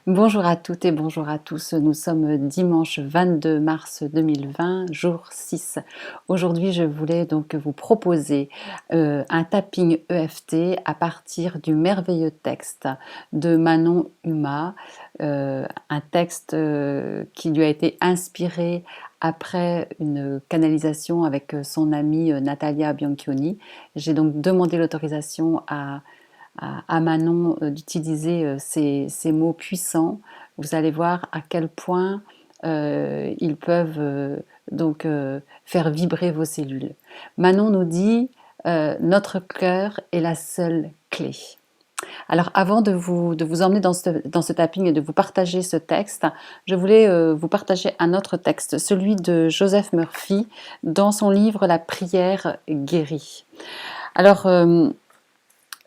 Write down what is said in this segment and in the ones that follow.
Bonjour à toutes et bonjour à tous. Nous sommes dimanche 22 mars 2020, jour 6. Aujourd'hui, je voulais donc vous proposer un tapping EFT à partir du merveilleux texte de Manon Huma, un texte qui lui a été inspiré après une canalisation avec son amie Natalia Bianchioni. J'ai donc demandé l'autorisation à Manon d'utiliser ces mots puissants. Vous allez voir à quel point ils peuvent faire vibrer vos cellules. Manon nous dit notre cœur est la seule clé. Alors avant de vous emmener dans ce tapping et de vous partager ce texte, je voulais vous partager un autre texte, celui de Joseph Murphy dans son livre La prière guérit. Alors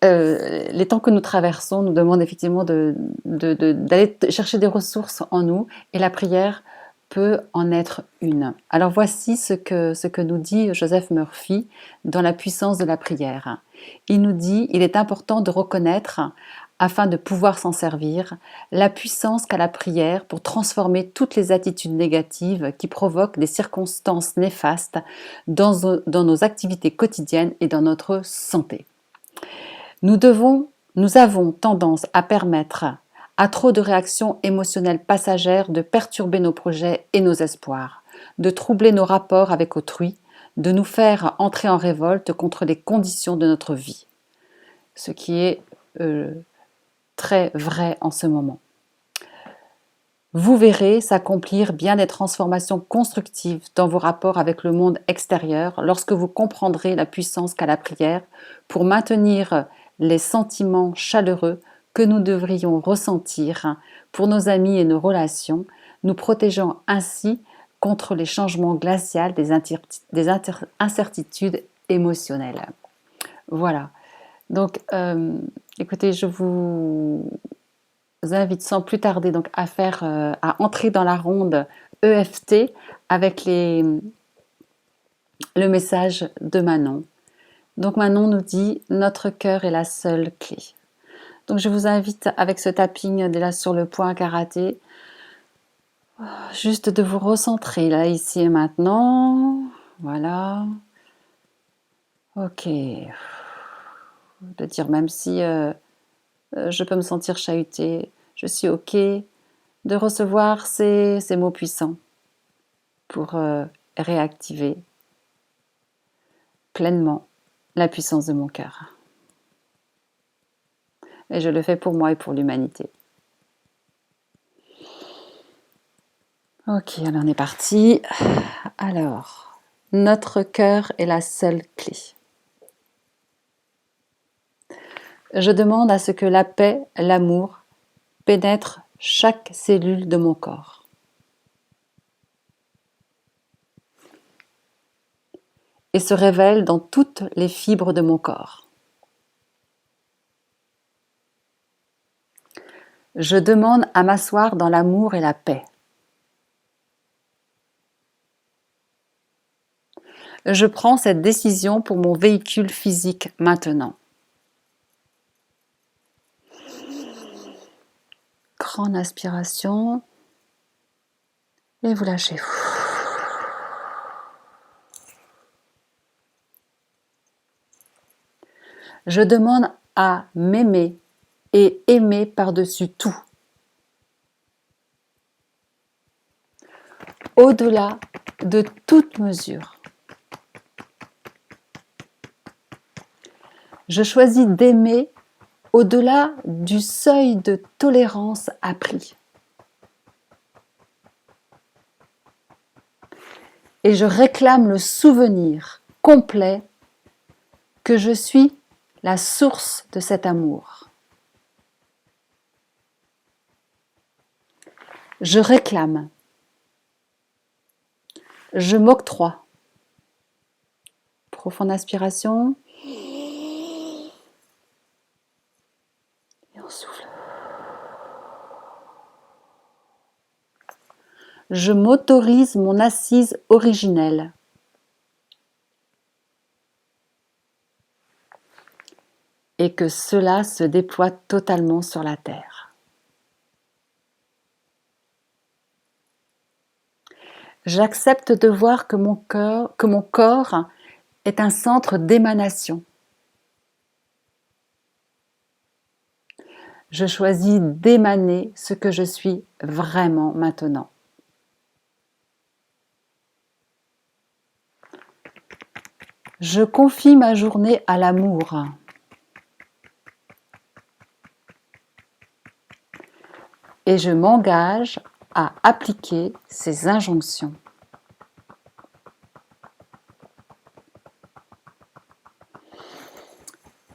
les temps que nous traversons nous demandent effectivement d'aller chercher des ressources en nous et la prière peut en être une. Alors voici ce que nous dit Joseph Murphy dans La puissance de la prière. Il nous dit, il est important de reconnaître, afin de pouvoir s'en servir, la puissance qu'a la prière pour transformer toutes les attitudes négatives qui provoquent des circonstances néfastes dans nos activités quotidiennes et dans notre santé. Nous avons tendance à permettre à trop de réactions émotionnelles passagères de perturber nos projets et nos espoirs, de troubler nos rapports avec autrui, de nous faire entrer en révolte contre les conditions de notre vie. Ce qui est très vrai en ce moment. Vous verrez s'accomplir bien des transformations constructives dans vos rapports avec le monde extérieur lorsque vous comprendrez la puissance qu'a la prière pour maintenir les sentiments chaleureux que nous devrions ressentir pour nos amis et nos relations, nous protégeant ainsi contre les changements glaciaux des incertitudes émotionnelles. Voilà. Donc, écoutez, je vous invite sans plus tarder donc à entrer dans la ronde EFT avec le message de Manon. Donc Manon nous dit notre cœur est la seule clé. Donc je vous invite avec ce tapping déjà sur le point karaté, juste de vous recentrer là, ici et maintenant. Voilà. Ok. De dire même si je peux me sentir chahutée, je suis ok. De recevoir ces mots puissants pour réactiver pleinement la puissance de mon cœur. Et je le fais pour moi et pour l'humanité. Ok, alors on est parti. Alors, notre cœur est la seule clé. Je demande à ce que la paix, l'amour pénètrent chaque cellule de mon corps. Et se révèlent dans toutes les fibres de mon corps. Je demande à m'asseoir dans l'amour et la paix. Je prends cette décision pour mon véhicule physique maintenant. Grande inspiration. Et vous lâchez. Je demande à m'aimer et aimer par-dessus tout. Au-delà de toute mesure. Je choisis d'aimer au-delà du seuil de tolérance appris. Et je réclame le souvenir complet que je suis la source de cet amour. Je réclame. Je m'octroie. Profonde inspiration. Et on souffle. Je m'autorise mon assise originelle. Et que cela se déploie totalement sur la terre. J'accepte de voir que mon corps est un centre d'émanation. Je choisis d'émaner ce que je suis vraiment maintenant. Je confie ma journée à l'amour. Et je m'engage à appliquer ces injonctions.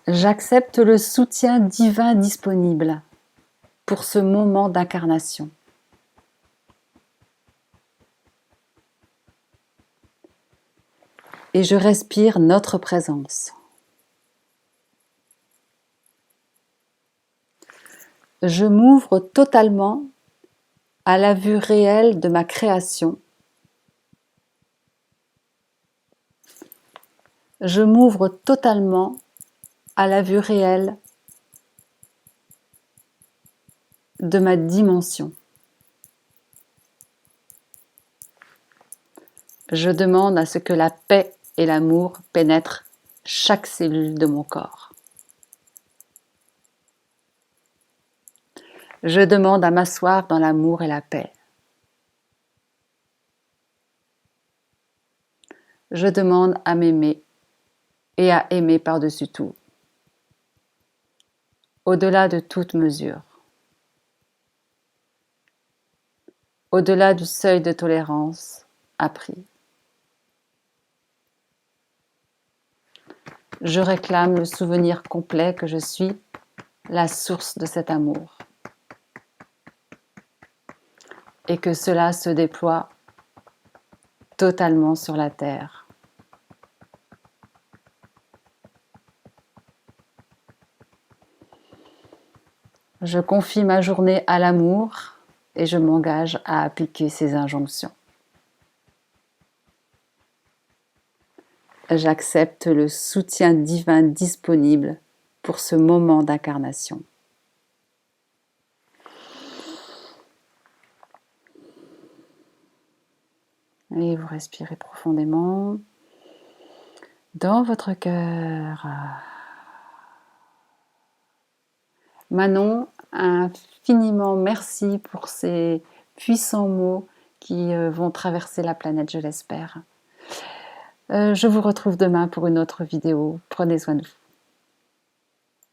J'accepte le soutien divin disponible pour ce moment d'incarnation. Et je respire notre présence. Je m'ouvre totalement à la vue réelle de ma création. Je m'ouvre totalement à la vue réelle de ma dimension. Je demande à ce que la paix et l'amour pénètrent chaque cellule de mon corps. Je demande à m'asseoir dans l'amour et la paix. Je demande à m'aimer et à aimer par-dessus tout, au-delà de toute mesure, au-delà du seuil de tolérance appris. Je réclame le souvenir complet que je suis la source de cet amour et que cela se déploie totalement sur la terre. Je confie ma journée à l'amour et je m'engage à appliquer ces injonctions. J'accepte le soutien divin disponible pour ce moment d'incarnation. Et vous respirez profondément dans votre cœur. Manon, infiniment merci pour ces puissants mots qui vont traverser la planète, je l'espère. Je vous retrouve demain pour une autre vidéo. Prenez soin de vous.